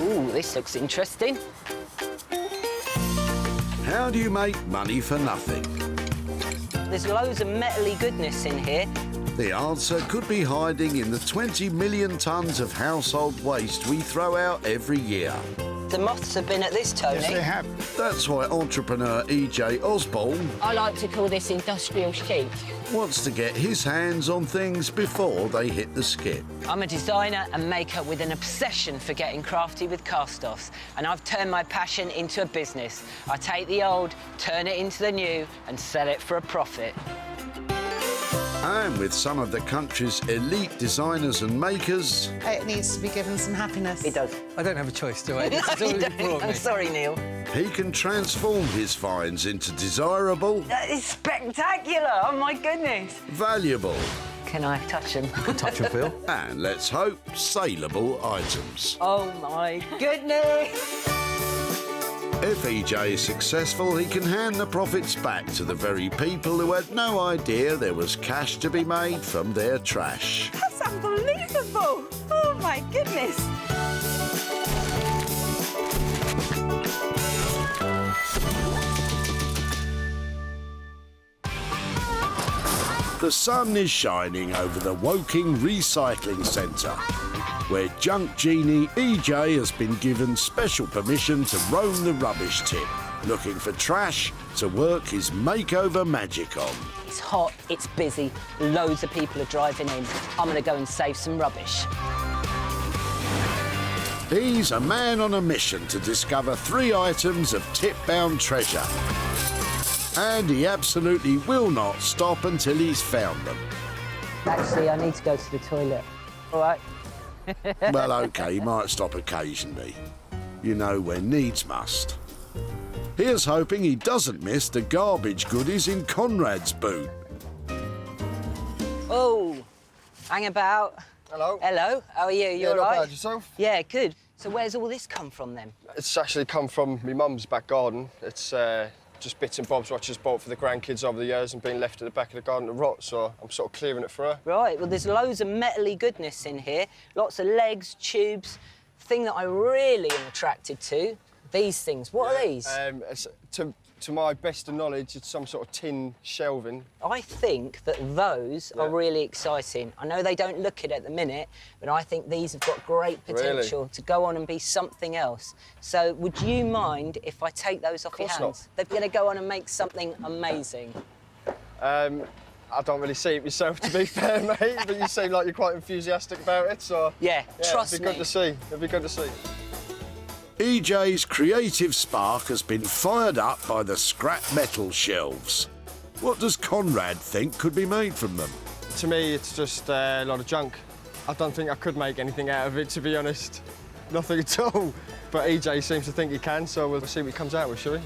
Ooh, this looks interesting. How do you make money for nothing? There's loads of metally goodness in here. The answer could be hiding in the 20 million tonnes of household waste we throw out every year. The moths have been at this, Tony. Yes, they have. That's why entrepreneur E.J. Osborn I like to call this industrial chic. wants to get his hands on things before they hit the skip. I'm a designer and maker with an obsession for getting crafty with cast-offs, and I've turned my passion into a business. I take the old, turn it into the new, and sell it for a profit. And with some of the country's elite designers and makers, It needs to be given some happiness. It does. I don't have a choice, do I? No, This is all you you don't. brought me. I'm sorry, Neil. he can transform his finds into desirable, That is spectacular! Oh, my goodness! valuable, Can I touch them? Touch and feel. and, let's hope, saleable items. Oh, my goodness! If E.J. is successful, he can hand the profits back to the very people who had no idea there was cash to be made from their trash. That's unbelievable! Oh, my goodness! The sun is shining over the Woking Recycling Centre, where junk genie E.J. has been given special permission to roam the rubbish tip, looking for trash to work his makeover magic on. It's hot, it's busy, loads of people are driving in. I'm going to go and save some rubbish. He's a man on a mission to discover 3 items of tip-bound treasure. And he absolutely will not stop until he's found them. Actually, I need to go to the toilet. All right? Well, OK, he might stop occasionally. You know, when needs must. Here's hoping he doesn't miss the garbage goodies in Conrad's boot. Oh, hang about. Hello. Hello, how are you? You Yeah, all not right? bad. Yourself? Yeah, good. So where's all this come from then? It's actually come from my mum's back garden. It's just bits and bobs what she's bought for the grandkids over the years and been left at the back of the garden to rot, so I'm sort of clearing it for her. Right, well, there's loads of metally goodness in here. Lots of legs, tubes. Thing that I really am attracted to, these things. What are these? It's, to my best of knowledge, it's some sort of tin shelving. I think that those are really exciting. I know they don't look it at the minute, but I think these have got great potential to go on and be something else. So would you mind if I take those off your Of hands? course They're going to go on and make something amazing. I don't really see it myself, to be fair, mate, but you seem like you're quite enthusiastic about it, so... Yeah, trust it'd be me. good to see. It'd be good to see. E.J.'s creative spark has been fired up by the scrap metal shelves. What does Conrad think could be made from them? To me, it's just a lot of junk. I don't think I could make anything out of it, to be honest. Nothing at all. But EJ seems to think he can, so we'll see what he comes out with, shall we?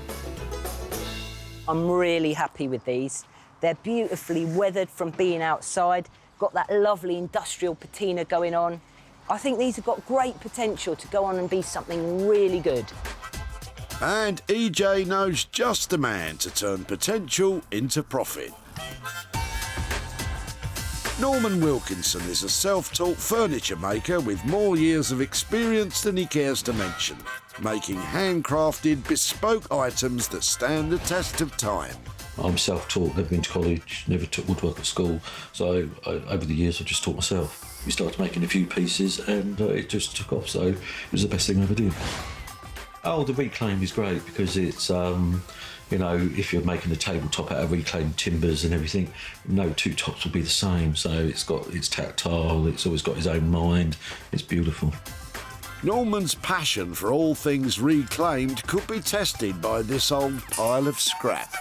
I'm really happy with these. They're beautifully weathered from being outside, got that lovely industrial patina going on. I think these have got great potential to go on and be something really good. And E.J. knows just the man to turn potential into profit. Norman Wilkinson is a self-taught furniture maker with more years of experience than he cares to mention, making handcrafted, bespoke items that stand the test of time. I'm self-taught, never been to college, never took woodwork at school, so over the years I've just taught myself. We started making a few pieces and it just took off, so it was the best thing I ever did. Oh, the reclaim is great because it's, you know, if you're making a tabletop out of reclaimed timbers and everything, no two tops will be the same, so it's tactile, it's always got his own mind, it's beautiful. Norman's passion for all things reclaimed could be tested by this old pile of scrap.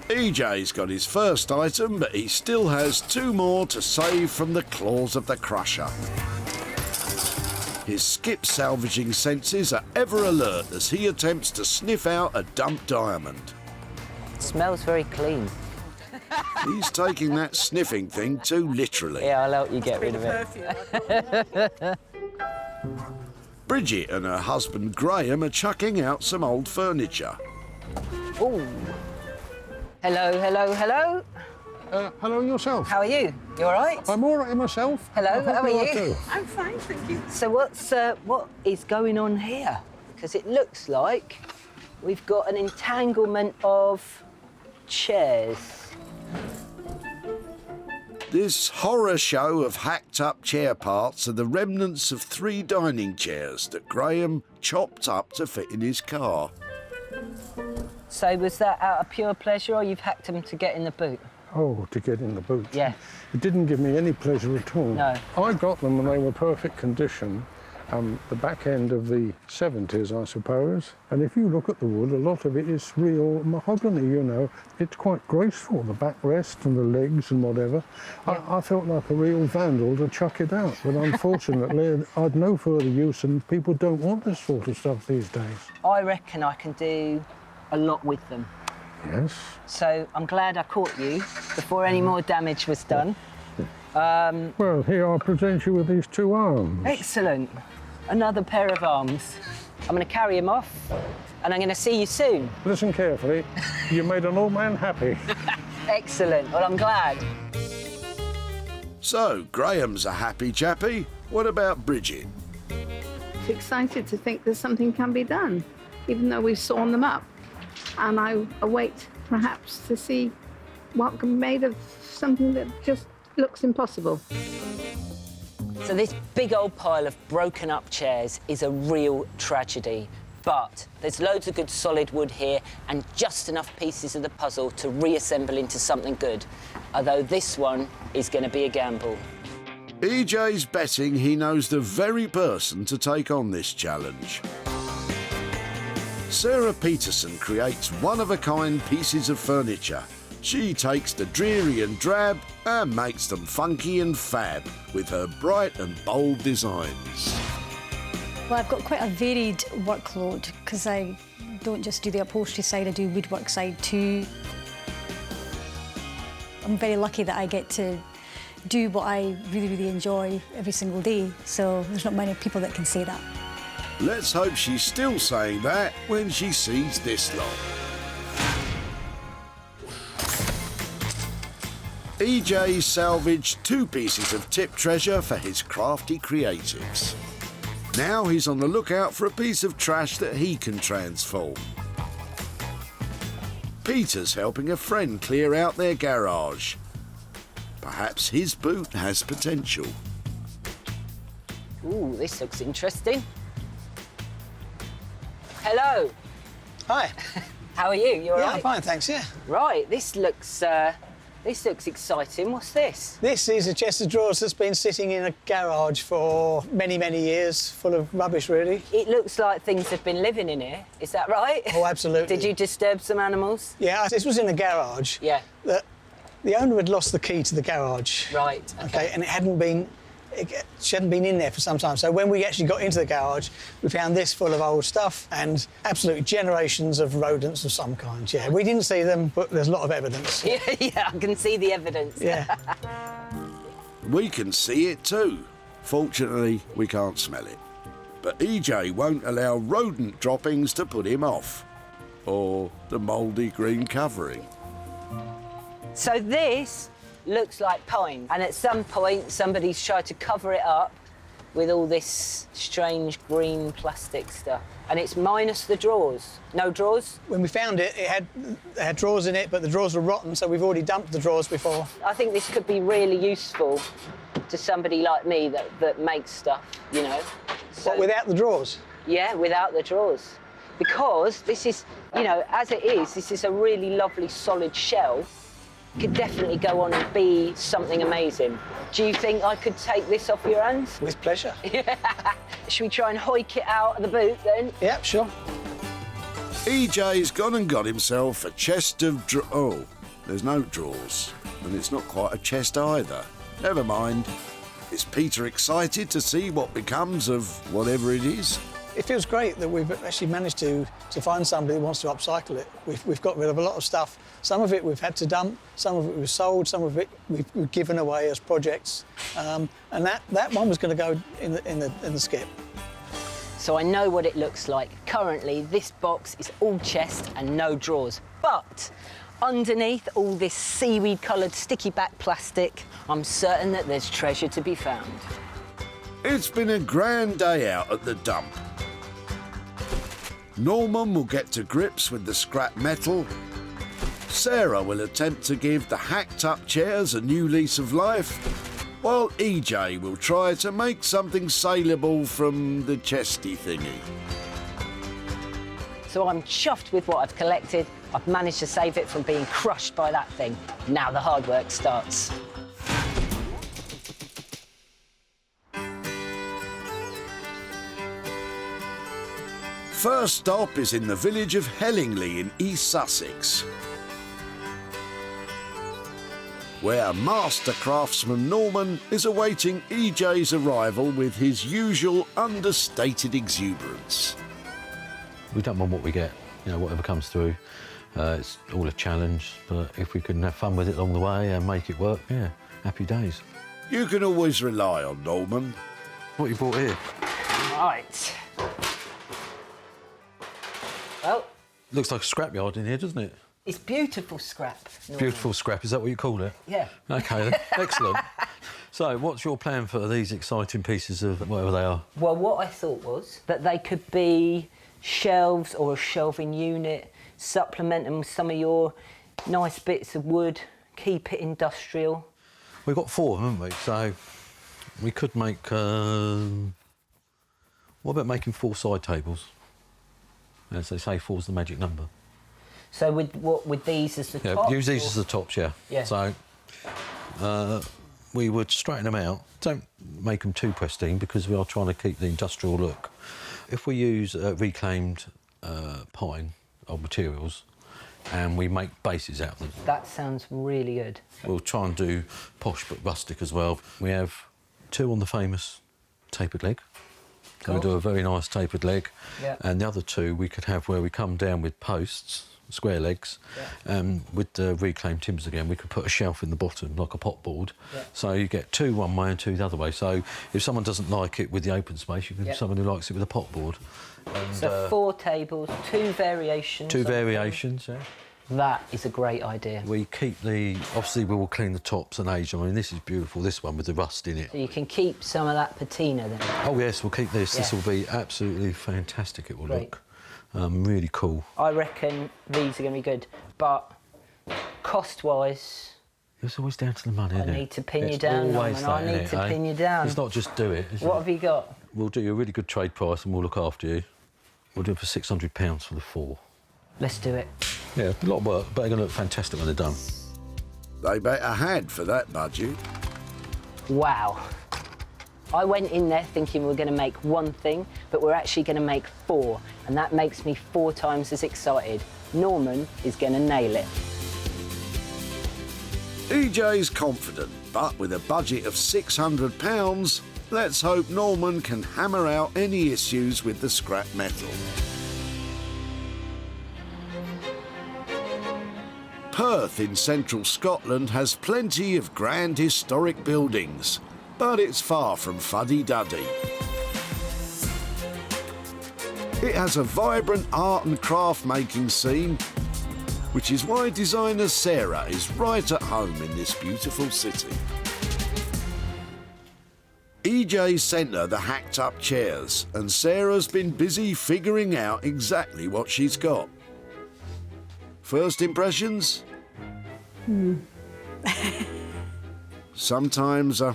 EJ's got his first item, but he still has 2 more to save from the claws of the crusher. His skip salvaging senses are ever alert as he attempts to sniff out a dumped diamond. It smells very clean. He's taking that sniffing thing too literally. Yeah, I'll help you get rid of it. Bridget and her husband Graham are chucking out some old furniture. Ooh. Hello, hello, hello. Hello yourself. How are you? You all right? I'm all right myself. Hello, I hope how are you you? too. I'm fine, thank you. So what is going on here? Because it looks like we've got an entanglement of chairs. This horror show of hacked-up chair parts are the remnants of 3 dining chairs that Graham chopped up to fit in his car. So was that out of pure pleasure, or you've hacked them to get in the boot? Oh, to get in the boot. Yeah. It didn't give me any pleasure at all. No. I got them when they were perfect condition. The back end of the 70s, I suppose. And if you look at the wood, a lot of it is real mahogany, you know. It's quite graceful, the backrest and the legs and whatever. Yeah. I felt like a real vandal to chuck it out, but unfortunately, I'd no further use, and people don't want this sort of stuff these days. I reckon I can do a lot with them. Yes. So I'm glad I caught you before any more damage was done. Well, here I present you with these 2 arms. Excellent. Another pair of arms. I'm going to carry him off, and I'm going to see you soon. Listen carefully. You made an old man happy. Excellent. Well, I'm glad. So, Graham's a happy chappy. What about Bridget? Excited to think that something can be done, even though we've sawn them up. And I await, perhaps, to see what can be made of something that just looks impossible. So this big old pile of broken up chairs is a real tragedy. But there's loads of good solid wood here and just enough pieces of the puzzle to reassemble into something good. Although this one is going to be a gamble. EJ's betting he knows the very person to take on this challenge. Sara Peterson creates one-of-a-kind pieces of furniture. She takes the dreary and drab and makes them funky and fab with her bright and bold designs. Well, I've got quite a varied workload because I don't just do the upholstery side, I do woodwork side too. I'm very lucky that I get to do what I really, really enjoy every single day, so there's not many people that can say that. Let's hope she's still saying that when she sees this lot. EJ salvaged 2 pieces of tip treasure for his crafty creatives. Now he's on the lookout for a piece of trash that he can transform. Peter's helping a friend clear out their garage. Perhaps his boot has potential. Ooh, this looks interesting. Hello. Hi. How are you? You all right? I'm fine, thanks, yeah. Right, this looks exciting. What's this? This is a chest of drawers that's been sitting in a garage for many, many years, full of rubbish, really. It looks like things have been living in here. Is that right? Oh, absolutely. Did you disturb some animals? Yeah, this was in a garage. Yeah. The owner had lost the key to the garage. Right, okay. And she hadn't been in there for some time. So when we actually got into the garage, we found this full of old stuff and absolute generations of rodents of some kind, yeah. We didn't see them, but there's a lot of evidence. Yeah, I can see the evidence. Yeah. We can see it too. Fortunately, we can't smell it. But EJ won't allow rodent droppings to put him off. Or the mouldy green covering. So this looks like pine, and at some point somebody's tried to cover it up with all this strange green plastic stuff. And it's minus the drawers. No drawers? When we found it, it had drawers in it, but the drawers were rotten, so we've already dumped the drawers before. I think this could be really useful to somebody like me that makes stuff, you know. So, What, without the drawers? Yeah, without the drawers. Because this is, you know, as it is, this is a really lovely solid shell. Could definitely go on and be something amazing. Do you think I could take this off your hands? With pleasure. Should we try and hoik it out of the boot then? Yep, sure. EJ's gone and got himself a chest of oh, there's no drawers. And it's not quite a chest either. Never mind. Is Peter excited to see what becomes of whatever it is? It feels great that we've actually managed to find somebody who wants to upcycle it. We've got rid of a lot of stuff. Some of it we've had to dump, some of it we've sold, some of it we've given away as projects. And that one was going to go in the skip. So I know what it looks like. Currently, this box is all chest and no drawers. But underneath all this seaweed-coloured sticky back plastic, I'm certain that there's treasure to be found. It's been a grand day out at the dump. Norman will get to grips with the scrap metal. Sara will attempt to give the hacked-up chairs a new lease of life, while EJ will try to make something saleable from the chesty thingy. So I'm chuffed with what I've collected. I've managed to save it from being crushed by that thing. Now the hard work starts. First stop is in the village of Hingley in East Sussex, where master craftsman Norman is awaiting EJ's arrival with his usual understated exuberance. We don't mind what we get, you know, whatever comes through. It's all a challenge, but if we can have fun with it along the way and make it work, yeah, happy days. You can always rely on Norman. What you brought here? Right. Well, Looks like a scrapyard in here, doesn't it? it's beautiful scrap. Norman. Beautiful scrap, is that what you call it? Yeah. OK, then. Excellent. So, what's your plan for these exciting pieces of whatever they are? Well, what I thought was that they could be shelves or a shelving unit, supplement them with some of your nice bits of wood, keep it industrial. We've got 4 of them, haven't we? So, we could make... what about making 4 side tables? As they say, 4's the magic number. So with these as the top? Use these as the tops, yeah. Yeah. So we would straighten them out. Don't make them too pristine because we are trying to keep the industrial look. If we use reclaimed pine or materials and we make bases out of them. That sounds really good. We'll try and do posh but rustic as well. We have 2 on the famous tapered leg. So we do a very nice tapered leg. Yeah. And the other 2 we could have where we come down with posts, square legs, and with the reclaimed timbers again, we could put a shelf in the bottom, like a pot board. Yeah. So you get 2 one way and 2 the other way. So if someone doesn't like it with the open space, you can have someone who likes it with a pot board. And, so 4 tables, 2 variations. 2 variations, yeah. That is a great idea. We keep the... Obviously, we will clean the tops and age them. I mean, this is beautiful, this one with the rust in it. So you can keep some of that patina then? Oh, yes, we'll keep this. Yeah. This will be absolutely fantastic, it will Great. look. Really cool. I reckon these are going to be good, but cost-wise... It's always down to the money, isn't it? I need to pin you down, always Norman. I need to pin you down. It's not just do it, is it? What have you got? We'll do you a really good trade price and we'll look after you. We'll do it for £600 for the 4. Let's do it. Yeah, a lot of work, but they're going to look fantastic when they're done. They better had for that budget. Wow. I went in there thinking we were going to make 1 thing, but we're actually going to make 4, and that makes me 4 times as excited. Norman is going to nail it. EJ's confident, but with a budget of £600, let's hope Norman can hammer out any issues with the scrap metal. Perth in central Scotland has plenty of grand historic buildings, but it's far from fuddy-duddy. It has a vibrant art and craft making scene, which is why designer Sara is right at home in this beautiful city. EJ sent her the hacked up chairs, and Sarah's been busy figuring out exactly what she's got. First impressions? Sometimes a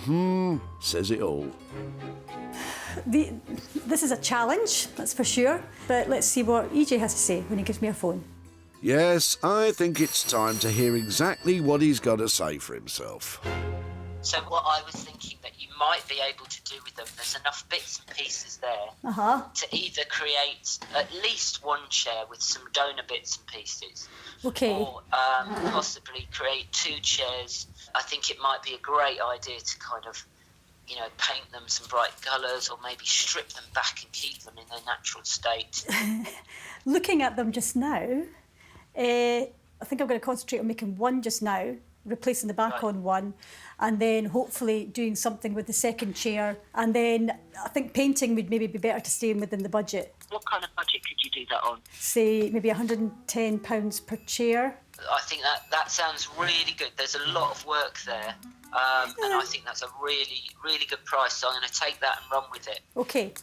says it all. This is a challenge, that's for sure. But let's see what EJ has to say when he gives me a phone. Yes, I think it's time to hear exactly what he's got to say for himself. So what I was thinking that you might be able to do with them, there's enough bits and pieces there to either create at least 1 chair with some donor bits and pieces, or possibly create 2 chairs. I think it might be a great idea to kind of, you know, paint them some bright colours or maybe strip them back and keep them in their natural state. Looking at them just now, I think I'm going to concentrate on making 1 just now, replacing the back on 1, and then hopefully doing something with the second chair. And then I think painting would maybe be better to stay within the budget. What kind of budget could you do that on? Say maybe £110 per chair. I think that sounds really good. There's a lot of work there, and I think that's a really, really good price. So I'm going to take that and run with it. OK.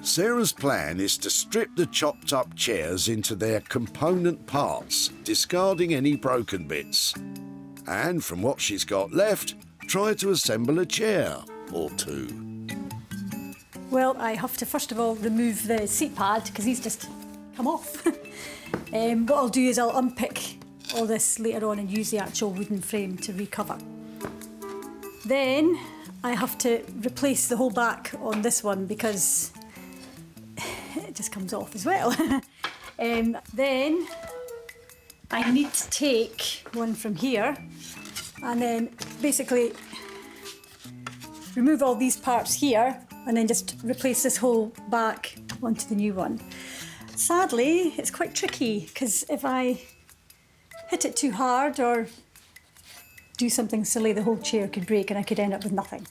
Sarah's plan is to strip the chopped up chairs into their component parts, discarding any broken bits. And from what she's got left, try to assemble a chair or two. Well, I have to first of all remove the seat pad because he's just come off. What I'll do is I'll unpick all this later on and use the actual wooden frame to recover. Then I have to replace the whole back on this one because it just comes off as well. Then I need to take one from here and then basically remove all these parts here and then just replace this whole back onto the new one. Sadly, it's quite tricky because if I hit it too hard or do something silly, the whole chair could break and I could end up with nothing.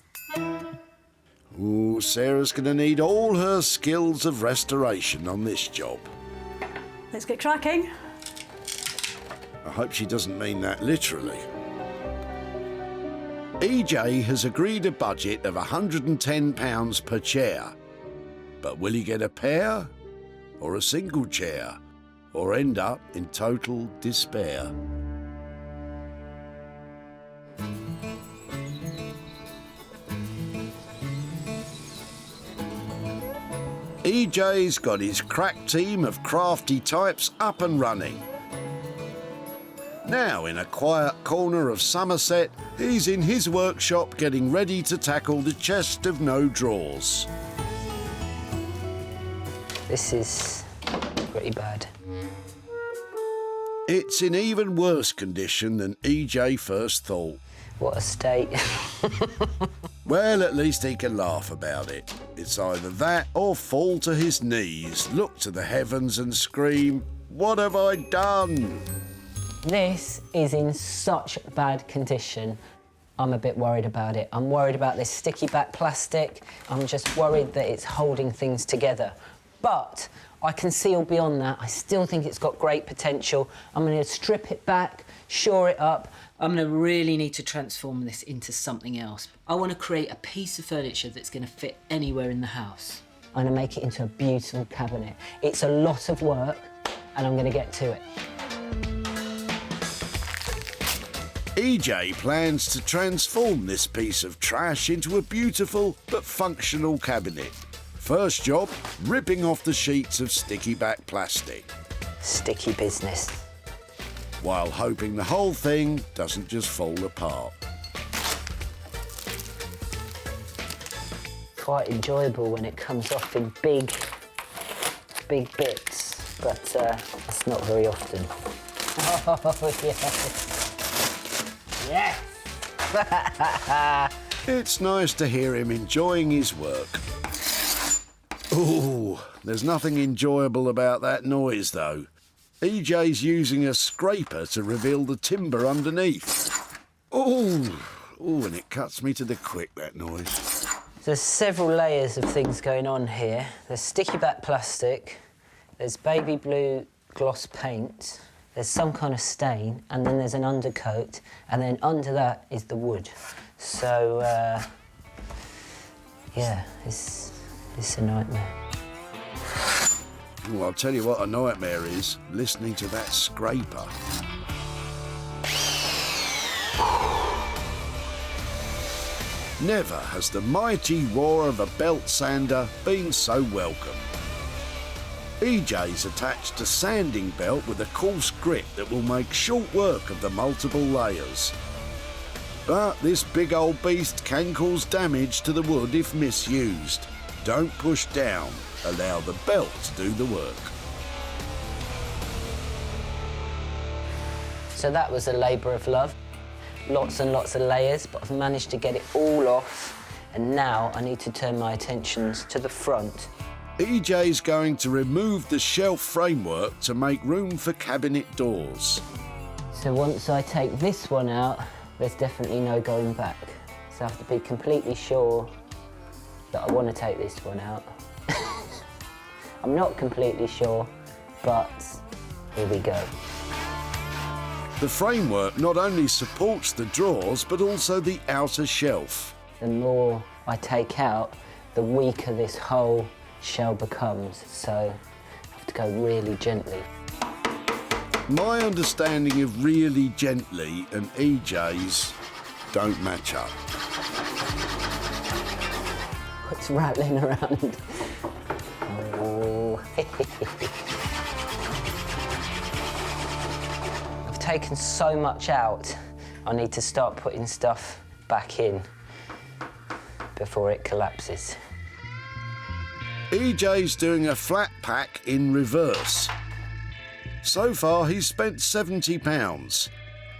Ooh, Sarah's going to need all her skills of restoration on this job. Let's get cracking. I hope she doesn't mean that literally. EJ has agreed a budget of £110 per chair. But will he get a pair? Or a single chair? Or end up in total despair? EJ's got his crack team of crafty types up and running. Now, in a quiet corner of Somerset, he's in his workshop getting ready to tackle the chest of no drawers. This is pretty bad. It's in even worse condition than EJ first thought. What a state. Well, at least he can laugh about it. It's either that or fall to his knees, look to the heavens and scream, "What have I done?" This is in such bad condition. I'm a bit worried about it. I'm worried about this sticky back plastic. I'm just worried that it's holding things together. But I can see all beyond that. I still think it's got great potential. I'm going to strip it back, shore it up. I'm going to really need to transform this into something else. I want to create a piece of furniture that's going to fit anywhere in the house. I'm going to make it into a beautiful cabinet. It's a lot of work, and I'm going to get to it. EJ plans to transform this piece of trash into a beautiful but functional cabinet. First job, ripping off the sheets of sticky back plastic. Sticky business. While hoping the whole thing doesn't just fall apart. Quite enjoyable when it comes off in big bits, but that's not very often. Oh, yes. Yes! It's nice to hear him enjoying his work. Ooh, there's nothing enjoyable about that noise, though. EJ's using a scraper to reveal the timber underneath. Ooh, and it cuts me to the quick, that noise. There's several layers of things going on here. There's sticky back plastic, there's baby blue gloss paint, there's some kind of stain, and then there's an undercoat, and then under that is the wood. So, yeah, it's a nightmare. Well, I'll tell you what a nightmare is, listening to that scraper. Never has the mighty roar of a belt sander been so welcome. EJ's attached a sanding belt with a coarse grit that will make short work of the multiple layers. But this big old beast can cause damage to the wood if misused. Don't push down, allow the belt to do the work. So that was a labour of love. Lots and lots of layers, but I've managed to get it all off, and now I need to turn my attentions to the front. EJ's going to remove the shelf framework to make room for cabinet doors. So once I take this one out, there's definitely no going back. So I have to be completely sure that I want to take this one out. I'm not completely sure, but here we go. The framework not only supports the drawers, but also the outer shelf. The more I take out, the weaker this whole shell becomes, so I have to go really gently. My understanding of really gently and EJ's don't match up. What's rattling around? Oh. I've taken so much out, I need to start putting stuff back in before it collapses. EJ's doing a flat pack in reverse. So far, he's spent £70.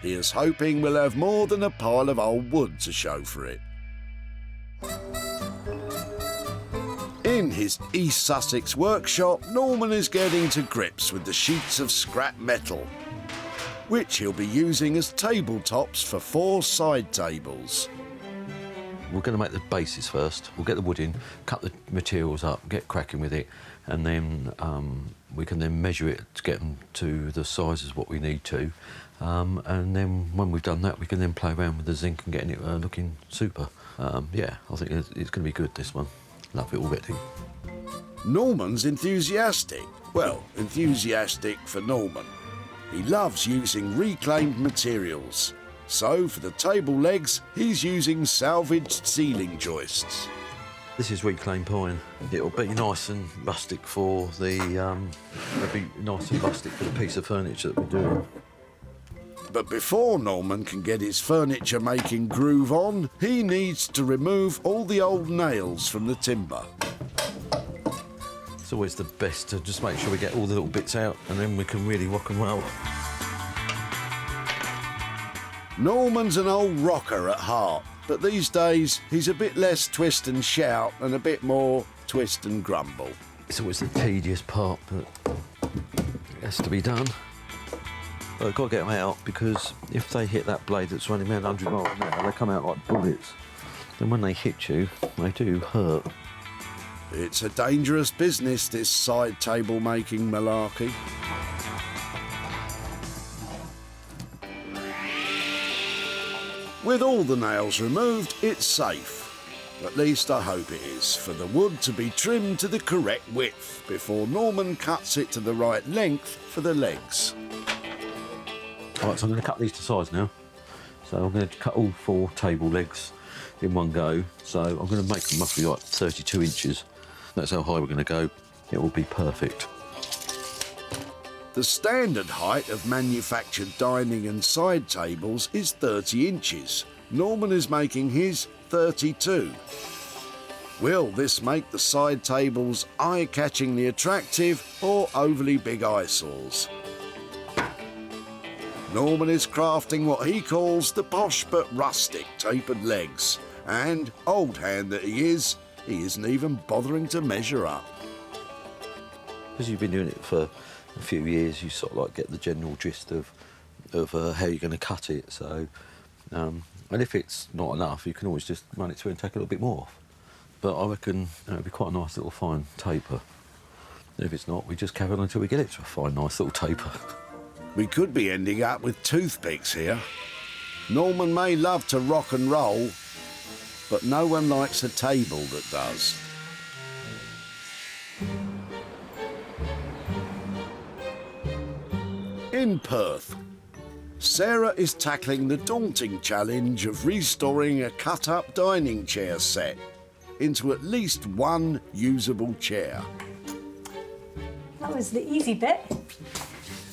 He is hoping we'll have more than a pile of old wood to show for it. In his East Sussex workshop, Norman is getting to grips with the sheets of scrap metal, which he'll be using as tabletops for 4 side tables. We're going to make the bases first. We'll get the wood in, cut the materials up, get cracking with it, and then we can then measure it to get them to the sizes what we need to. And then when we've done that, we can then play around with the zinc and getting it looking super. Yeah, I think it's going to be good, this one. Love it already. Norman's enthusiastic. Well, enthusiastic for Norman. He loves using reclaimed materials. So, for the table legs, he's using salvaged ceiling joists. This is reclaimed pine. It'll be nice and rustic for the. It'll be nice and rustic for the piece of furniture that we're doing. But before Norman can get his furniture-making groove on, he needs to remove all the old nails from the timber. It's always the best to just make sure we get all the little bits out, and then we can really rock and roll. Norman's an old rocker at heart, but these days he's a bit less twist and shout and a bit more twist and grumble. It's always the tedious part, but it has to be done. But I've got to get them out, because if they hit that blade that's running around 100 miles an hour, they come out like bullets. And when they hit you, they do hurt. It's a dangerous business, this side table making malarkey. With all the nails removed, it's safe. At least I hope it is, for the wood to be trimmed to the correct width before Norman cuts it to the right length for the legs. All right, so I'm going to cut these to size now. So I'm going to cut all 4 table legs in one go. So I'm going to make them roughly like 32 inches. That's how high we're going to go. It will be perfect. The standard height of manufactured dining and side tables is 30 inches. Norman is making his 32. Will this make the side tables eye-catchingly attractive or overly big eyesores? Norman is crafting what he calls the posh but rustic tapered legs. And, old hand that he isn't even bothering to measure up. Because you've been doing it for a few years, you sort of like get the general gist of how you're going to cut it. So, and if it's not enough, you can always just run it through and take a little bit more off. But I reckon it'll be quite a nice little fine taper. And if it's not, we just carry on until we get it to a fine, nice little taper. We could be ending up with toothpicks here. Norman may love to rock and roll, but no one likes a table that does. In Perth, Sara is tackling the daunting challenge of restoring a cut-up dining chair set into at least one usable chair. That was the easy bit.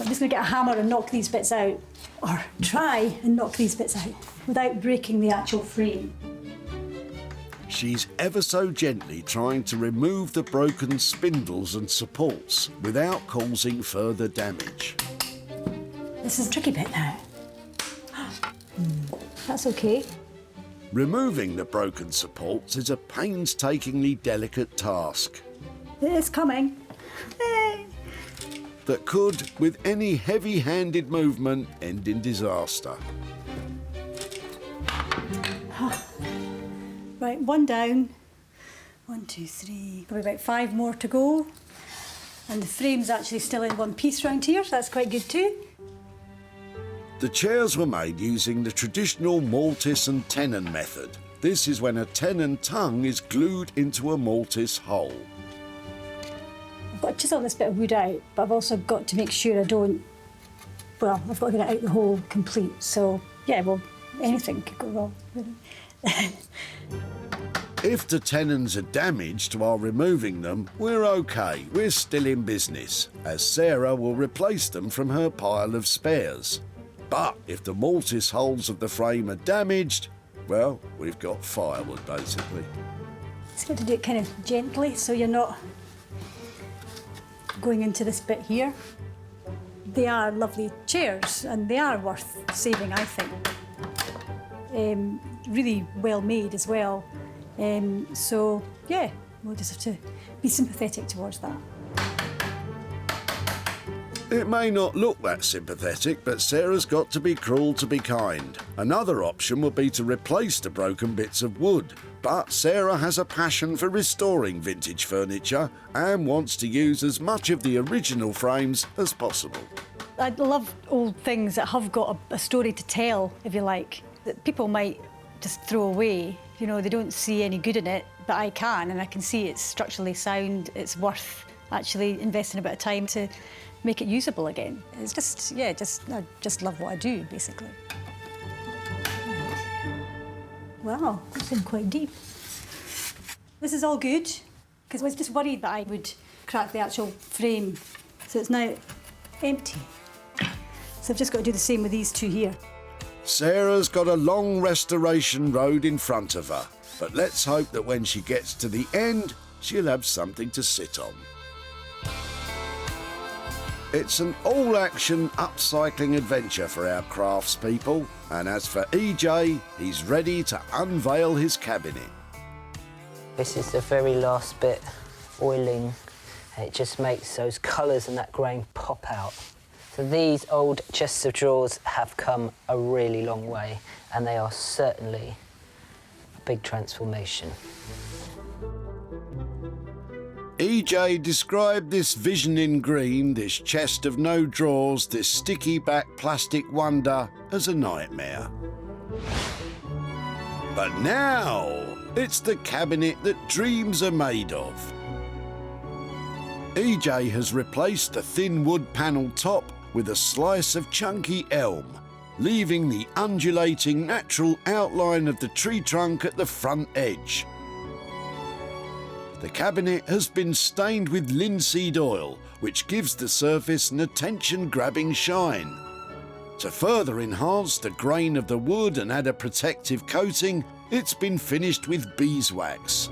I'm just going to get a hammer and knock these bits out, or try and knock these bits out without breaking the actual frame. She's ever so gently trying to remove the broken spindles and supports without causing further damage. This is the tricky bit now. That's okay. Removing the broken supports is a painstakingly delicate task It's coming. Hey. that could, with any heavy-handed movement, end in disaster. Right, one down. 1, 2, 3. Probably about 5 more to go. And the frame's actually still in one piece round here, so that's quite good too. The chairs were made using the traditional mortise and tenon method. This is when a tenon tongue is glued into a mortise hole. I've got to chisel this bit of wood out, but I've also got to make sure I don't... Well, I've got to get it out the hole complete. So, yeah, well, anything could go wrong, really. If the tenons are damaged while removing them, we're OK. We're still in business, as Sara will replace them from her pile of spares. But if the mortise holes of the frame are damaged, well, we've got firewood, basically. It's got to do it kind of gently, so you're not going into this bit here. They are lovely chairs, and they are worth saving, I think. Really well made as well. So, yeah, we'll just have to be sympathetic towards that. It may not look that sympathetic, but Sara's got to be cruel to be kind. Another option would be to replace the broken bits of wood. But Sara has a passion for restoring vintage furniture and wants to use as much of the original frames as possible. I love old things that have got a story to tell, if you like, that people might just throw away. You know, they don't see any good in it, but I can, and I can see it's structurally sound. It's worth actually investing a bit of time to make it usable again. It's just, yeah, I just love what I do, basically. Wow, that's been quite deep. This is all good, because I was just worried that I would crack the actual frame. So it's now empty. So I've just got to do the same with these two here. Sara's got a long restoration road in front of her, but let's hope that when she gets to the end, she'll have something to sit on. It's an all-action upcycling adventure for our craftspeople, and as for EJ, he's ready to unveil his cabinet. This is the very last bit, oiling. It just makes those colours and that grain pop out. So these old chests of drawers have come a really long way, and they are certainly a big transformation. EJ described this vision in green, this chest of no drawers, this sticky back plastic wonder as a nightmare. But now, it's the cabinet that dreams are made of. EJ has replaced the thin wood panel top with a slice of chunky elm, leaving the undulating natural outline of the tree trunk at the front edge. The cabinet has been stained with linseed oil, which gives the surface an attention-grabbing shine. To further enhance the grain of the wood and add a protective coating, it's been finished with beeswax.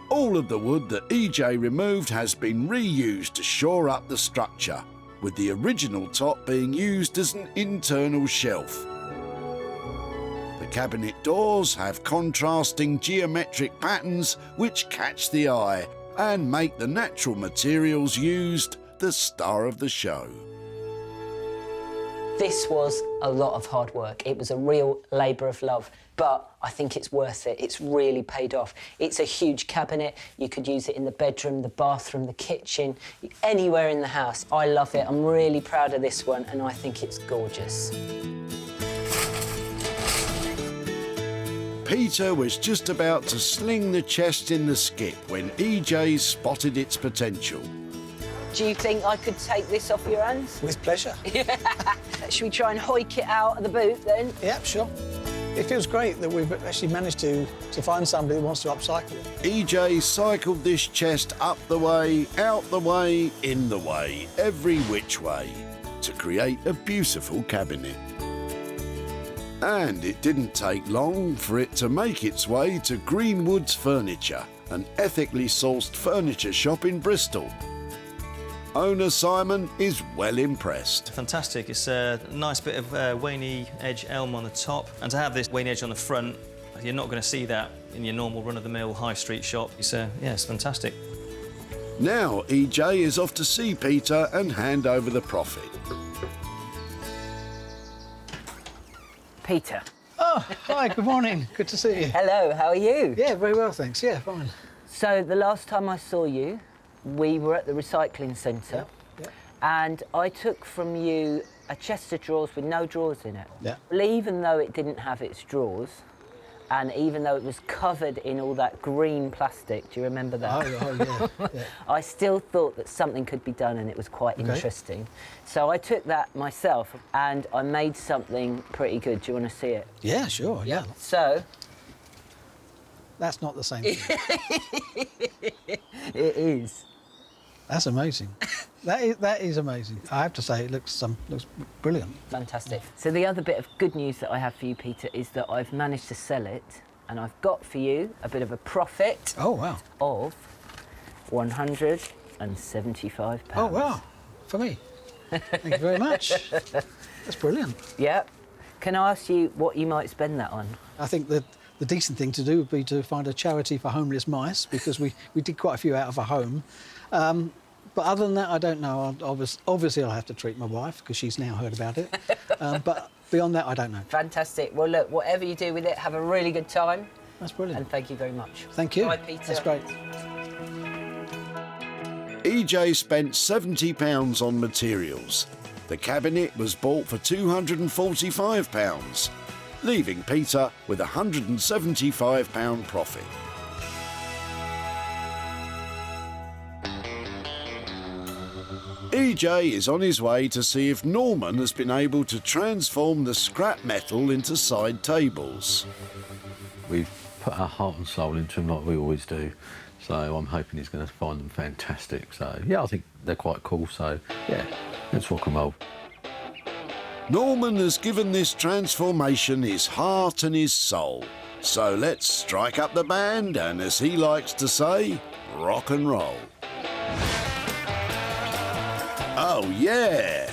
All of the wood that EJ removed has been reused to shore up the structure, with the original top being used as an internal shelf. The cabinet doors have contrasting geometric patterns which catch the eye and make the natural materials used the star of the show. This was a lot of hard work. It was a real labour of love, but I think it's worth it. It's really paid off. It's a huge cabinet. You could use it in the bedroom, the bathroom, the kitchen, anywhere in the house. I love it. I'm really proud of this one, and I think it's gorgeous. Peter was just about to sling the chest in the skip when EJ spotted its potential. Do you think I could take this off your hands? With pleasure. Should we try and hoik it out of the boot then? Yeah, sure. It feels great that we've actually managed to find somebody who wants to upcycle it. EJ cycled this chest up the way, out the way, in the way, every which way, to create a beautiful cabinet. And it didn't take long for it to make its way to Greenwoods Furniture, an ethically sourced furniture shop in Bristol. Owner Simon is well impressed. Fantastic. It's a nice bit of waney edge elm on the top, and to have this waney edge on the front, you're not going to see that in your normal run-of-the-mill high street shop. Yeah, it's fantastic. Now EJ is off to see Peter and hand over the profit. Peter. Oh, hi, good morning. Good to see you. Hello, how are you? Yeah, very well, thanks. Yeah, fine. So the last time I saw you, we were at the recycling centre, and I took from you a chest of drawers with no drawers in it. Yeah. Well, even though it didn't have its drawers, and even though it was covered in all that green plastic, do you remember that? Oh, yeah. I still thought that something could be done and it was quite interesting. So I took that myself and I made something pretty good. Do you want to see it? Yeah, sure, yeah. So... That's not the same thing. It is. That's amazing. That is amazing. I have to say, it looks brilliant. Fantastic. So the other bit of good news that I have for you, Peter, is that I've managed to sell it, and I've got for you a bit of a profit. Oh wow! Of £175. Oh wow! For me. Thank you very much. That's brilliant. Yeah. Can I ask you what you might spend that on? I think that the decent thing to do would be to find a charity for homeless mice, because we did quite a few out of a home. But other than that, I don't know. Obviously, I'll have to treat my wife, because she's now heard about it. But beyond that, I don't know. Fantastic. Well, look, whatever you do with it, have a really good time. That's brilliant. And thank you very much. Thank you. Bye, Peter. That's great. EJ spent £70 on materials. The cabinet was bought for £245, leaving Peter with a £175 profit. EJ is on his way to see if Norman has been able to transform the scrap metal into side tables. We've put our heart and soul into them like we always do, so I'm hoping he's going to find them fantastic. So, yeah, I think they're quite cool, so, yeah, let's rock and roll. Norman has given this transformation his heart and his soul. So let's strike up the band and, as he likes to say, rock and roll. Oh yeah!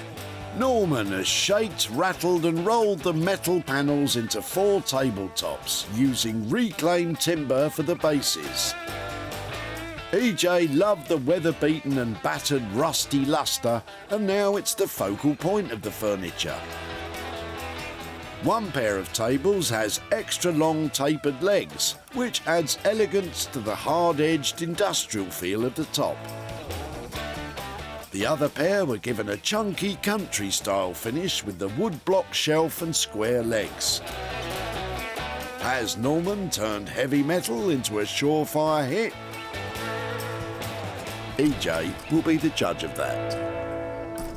Norman has shaped, rattled and rolled the metal panels into 4 tabletops using reclaimed timber for the bases. EJ loved the weather-beaten and battered rusty lustre, and now it's the focal point of the furniture. One pair of tables has extra long tapered legs, which adds elegance to the hard-edged industrial feel of the top. The other pair were given a chunky country-style finish with the wood-block shelf and square legs. Has Norman turned heavy metal into a surefire hit? EJ will be the judge of that.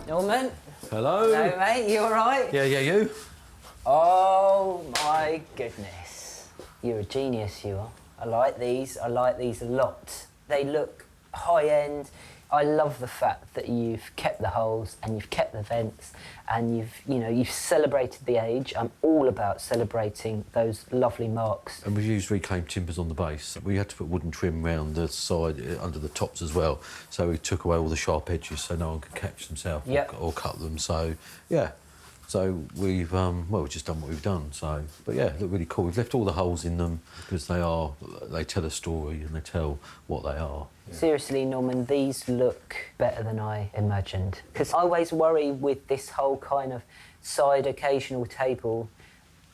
Norman? Hello? Hello, mate. You all right? Yeah, you? Oh, my goodness. You're a genius, you are. I like these a lot. They look high-end. I love the fact that you've kept the holes and you've kept the vents and you've celebrated the age. I'm all about celebrating those lovely marks. And we've used reclaimed timbers on the base. We had to put wooden trim round the side, under the tops as well. So we took away all the sharp edges so no one could catch themselves or cut them. So, yeah. So we've, we've just done what we've done. So, but yeah, they look really cool. We've left all the holes in them because they tell a story and they tell what they are. Yeah. Seriously, Norman, these look better than I imagined. Because I always worry with this whole kind of side occasional table,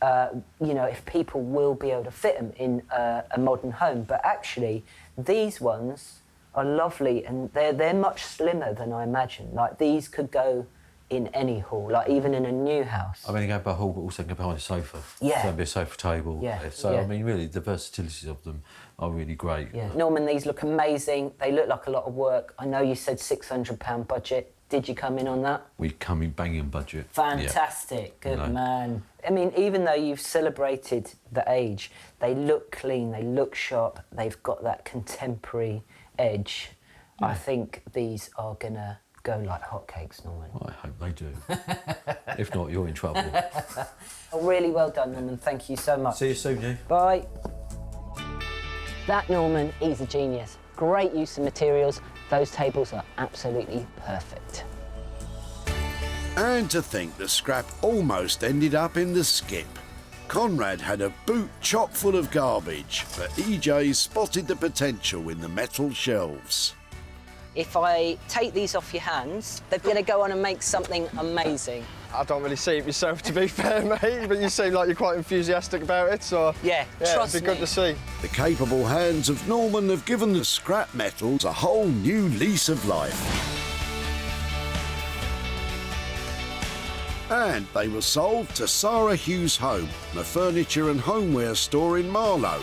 if people will be able to fit them in a modern home. But actually, these ones are lovely and they're much slimmer than I imagined. Like, these could go in any hall, like even in a new house. I mean, they go by a hall, but also go behind a sofa. Yeah. So it'd be a sofa table. Yeah. So, yeah. I mean, really, the versatilities of them are really great. Yeah. Norman, these look amazing. They look like a lot of work. I know you said £600 budget. Did you come in on that? We come in banging budget. Fantastic. Yeah. Good man. I mean, even though you've celebrated the age, they look clean, they look sharp, they've got that contemporary edge. Yeah. I think these are gonna go like hotcakes, Norman. Well, I hope they do. If not, you're in trouble. Oh, really well done, Norman. Thank you so much. See you soon, Hugh. Bye. That Norman, he's a genius. Great use of materials. Those tables are absolutely perfect. And to think the scrap almost ended up in the skip. Conrad had a boot chock full of garbage, but EJ spotted the potential in the metal shelves. If I take these off your hands, they're going to go on and make something amazing. I don't really see it myself, to be fair, mate, but you seem like you're quite enthusiastic about it, so... Yeah, trust me. It'd be good to see. The capable hands of Norman have given the scrap metals a whole new lease of life. And they were sold to Sara Hughes Home, the furniture and homeware store in Marlow.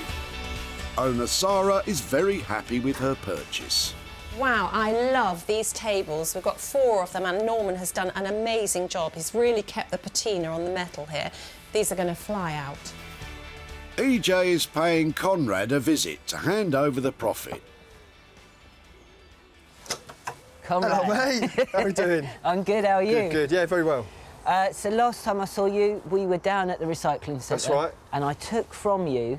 Owner Sara is very happy with her purchase. Wow, I love these tables. We've got 4 of them and Norman has done an amazing job. He's really kept the patina on the metal here. These are going to fly out. EJ is paying Conrad a visit to hand over the profit. Conrad. Hello, mate. How are you doing? I'm good, how are you? Good, yeah, very well. So last time I saw you, we were down at the recycling centre. That's right. And I took from you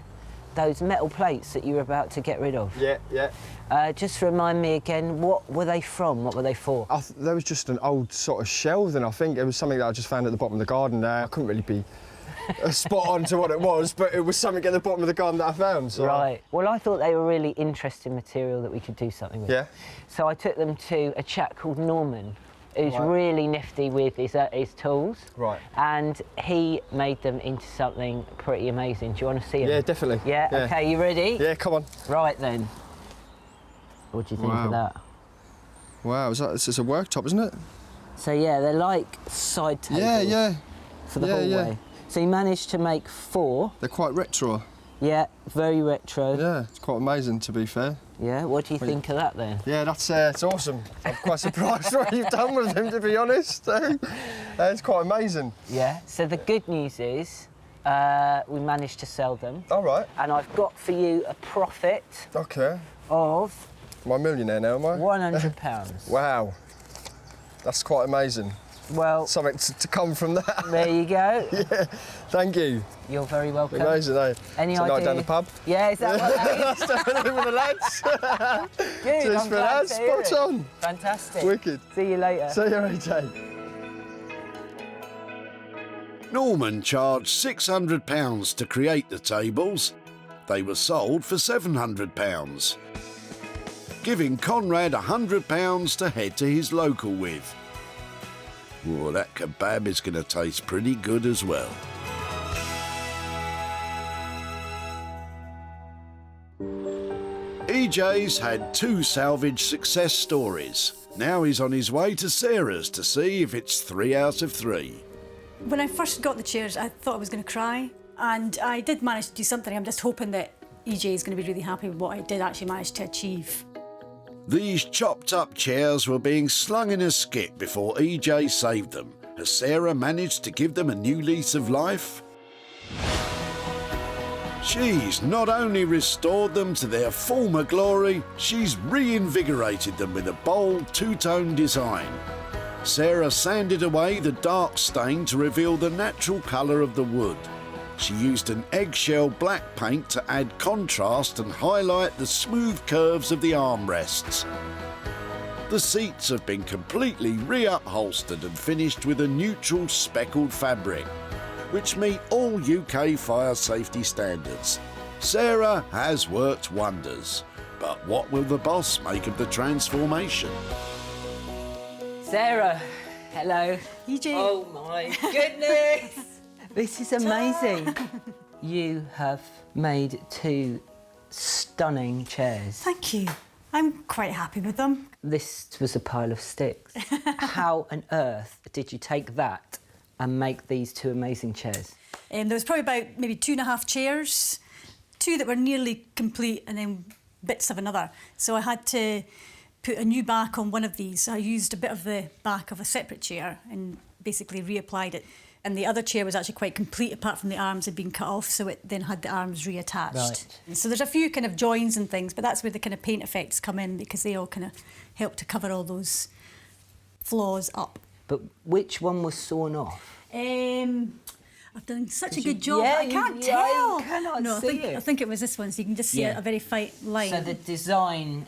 those metal plates that you were about to get rid of. Yeah, yeah. Just remind me again, what were they from? What were they for? There was just an old sort of shelving, I think. It was something that I just found at the bottom of the garden there. I couldn't really be spot on to what it was, but it was something at the bottom of the garden that I found. So. Right. Well, I thought they were really interesting material that we could do something with. Yeah. So I took them to a chap called Norman, who's really nifty with his tools. Right. And he made them into something pretty amazing. Do you want to see them? Yeah, definitely. Yeah? Yeah. OK, you ready? Yeah, come on. Right, then. What do you think of that? Wow, it's a worktop, isn't it? So, yeah, they're like side tables. Yeah. For the hallway. Yeah. So you managed to make 4. They're quite retro. Yeah, very retro. Yeah, it's quite amazing, to be fair. Yeah, what do you think of that, then? Yeah, that's it's awesome. I'm quite surprised what you've done with them, to be honest. It's quite amazing. Yeah, so the good news is we managed to sell them. All right. And I've got for you a profit of... Am I a millionaire now, am I? £100. Wow. That's quite amazing. Well... Something to come from that. There you go. Yeah, thank you. You're very welcome. Amazing, eh? Any so idea? Night down the pub? Yeah, is that what that is? Definitely with the lads. Good, Cheers I'm for glad that. to hear Spot it. on. Fantastic. Wicked. See you later. See you, AJ. Norman charged £600 to create the tables. They were sold for £700, giving Conrad £100 to head to his local with. Oh, that kebab is going to taste pretty good as well. EJ's had 2 salvage success stories. Now he's on his way to Sara's to see if it's 3 out of 3. When I first got the chairs, I thought I was going to cry. And I did manage to do something. I'm just hoping that EJ is going to be really happy with what I did actually manage to achieve. These chopped up chairs were being slung in a skip before EJ saved them. Has Sara managed to give them a new lease of life? She's not only restored them to their former glory, she's reinvigorated them with a bold 2-tone design. Sara sanded away the dark stain to reveal the natural colour of the wood. She used an eggshell black paint to add contrast and highlight the smooth curves of the armrests. The seats have been completely re-upholstered and finished with a neutral speckled fabric, which meet all UK fire safety standards. Sara has worked wonders, but what will the boss make of the transformation? Sara, hello. EJ. Oh my goodness! This is amazing. You have made 2 stunning chairs. Thank you. I'm quite happy with them. This was a pile of sticks. How on earth did you take that and make these 2 amazing chairs? There was probably about maybe 2.5 chairs, 2 that were nearly complete and then bits of another. So I had to put a new back on one of these. I used a bit of the back of a separate chair and basically reapplied it. And the other chair was actually quite complete, apart from the arms had been cut off, so it then had the arms reattached. Right. So there's a few kind of joins and things, but that's where the kind of paint effects come in, because they all kind of help to cover all those flaws up. But which one was sawn off? I've done such a good job. Yeah, I can't you tell. cannot no, see it. I think it was this one, so you can just see a very fine line. So the design,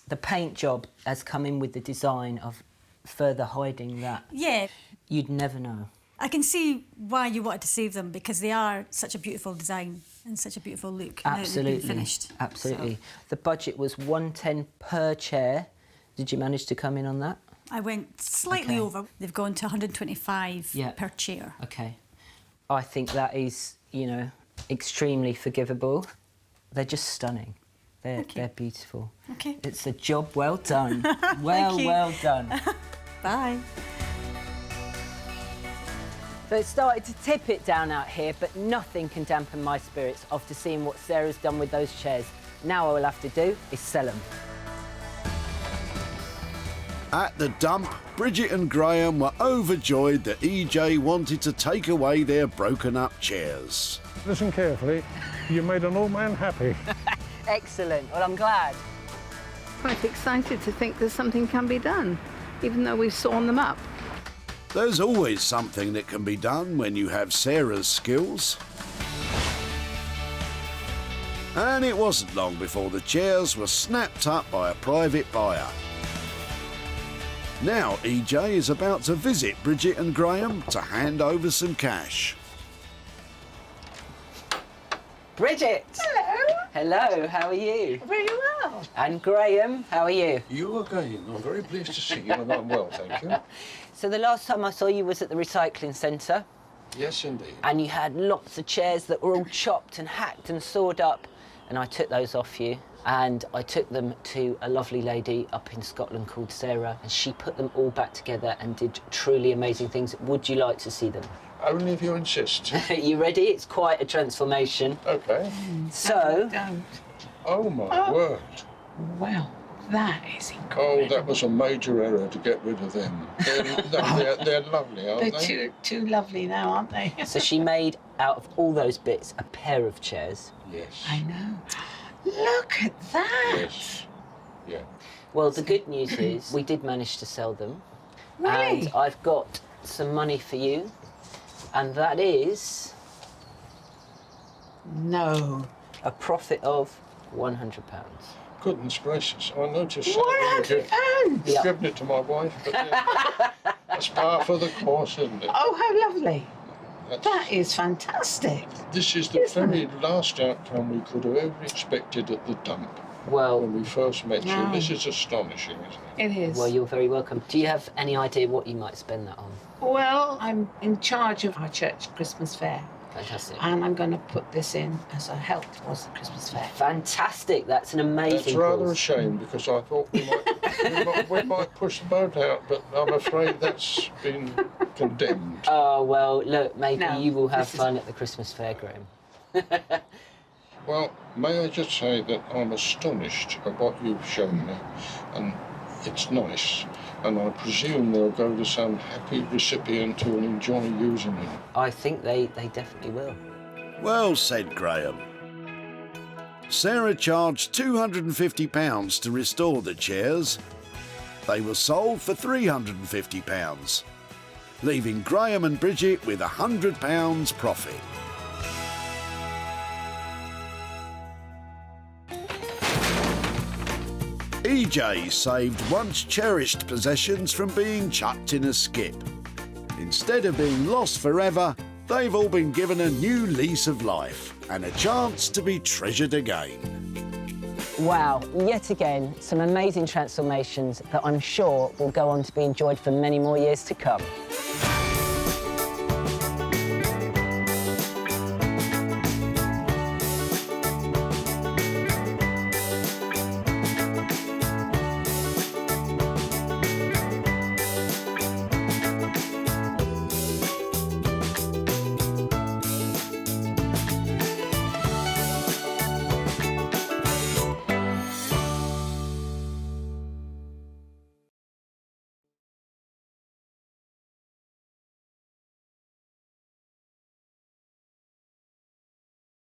the paint job has come in with the design of further hiding that. Yeah. You'd never know. I can see why you wanted to save them, because they are such a beautiful design and such a beautiful look. Absolutely. Now they've been finished. Absolutely. So. The budget was £110 per chair. Did you manage to come in on that? I went slightly over. They've gone to 125 per chair. OK. I think that is, you know, extremely forgivable. They're just stunning. They're beautiful. OK. It's a job well done. Well done. Bye. But it started to tip it down out here, but nothing can dampen my spirits after seeing what Sarah's done with those chairs. Now all I'll have to do is sell them. At the dump, Bridget and Graham were overjoyed that EJ wanted to take away their broken-up chairs. Listen carefully. You made an old man happy. Excellent. Well, I'm glad. Quite excited to think that something can be done, even though we've sawn them up. There's always something that can be done when you have Sarah's skills. And it wasn't long before the chairs were snapped up by a private buyer. Now EJ is about to visit Bridget and Graham to hand over some cash. Bridget! Hello. Hello, how are you? Very well. And Graham, how are you? You again. I'm very pleased to see you, and I'm well, thank you. So the last time I saw you was at the recycling centre. Yes, indeed. And you had lots of chairs that were all chopped and hacked and sawed up. And I took those off you. And I took them to a lovely lady up in Scotland called Sara. And she put them all back together and did truly amazing things. Would you like to see them? Only if you insist. You ready? It's quite a transformation. OK. So... Oh, my word. Wow, that is incredible. Oh, that was a major error to get rid of them. They're lovely, aren't they? They're too lovely now, aren't they? So she made, out of all those bits, a pair of chairs. Yes. I know. Look at that. Yes. Yeah. Well, the good news is we did manage to sell them. Really? And I've got some money for you. And that is... No. A profit of £100. Goodness gracious, I noticed... £100? You've given it to my wife, but yeah, that's par for the course, isn't it? Oh, how lovely. That is fantastic. This is the very last outcome we could have ever expected at the dump. Well... When we first met No. you. This is astonishing, isn't it? It is. Well, you're very welcome. Do you have any idea what you might spend that on? Well, I'm in charge of our church Christmas fair. Fantastic. And I'm going to put this in as a help towards the Christmas fair. Fantastic. That's an amazing That's rather cause. a shame, because I thought we might push the boat out, but I'm afraid that's been condemned. Oh, well, look, maybe No, you will have this is- fun at the Christmas fair, Graham. Well, may I just say that I'm astonished at what you've shown me, and it's nice, and I presume they'll go to some happy recipient who will enjoy using them. I think they definitely will. Well said, Graham. Sara charged £250 to restore the chairs. They were sold for £350, leaving Graham and Bridget with £100 profit. EJ saved once cherished possessions from being chucked in a skip. Instead of being lost forever, they've all been given a new lease of life and a chance to be treasured again. Wow, yet again, some amazing transformations that I'm sure will go on to be enjoyed for many more years to come.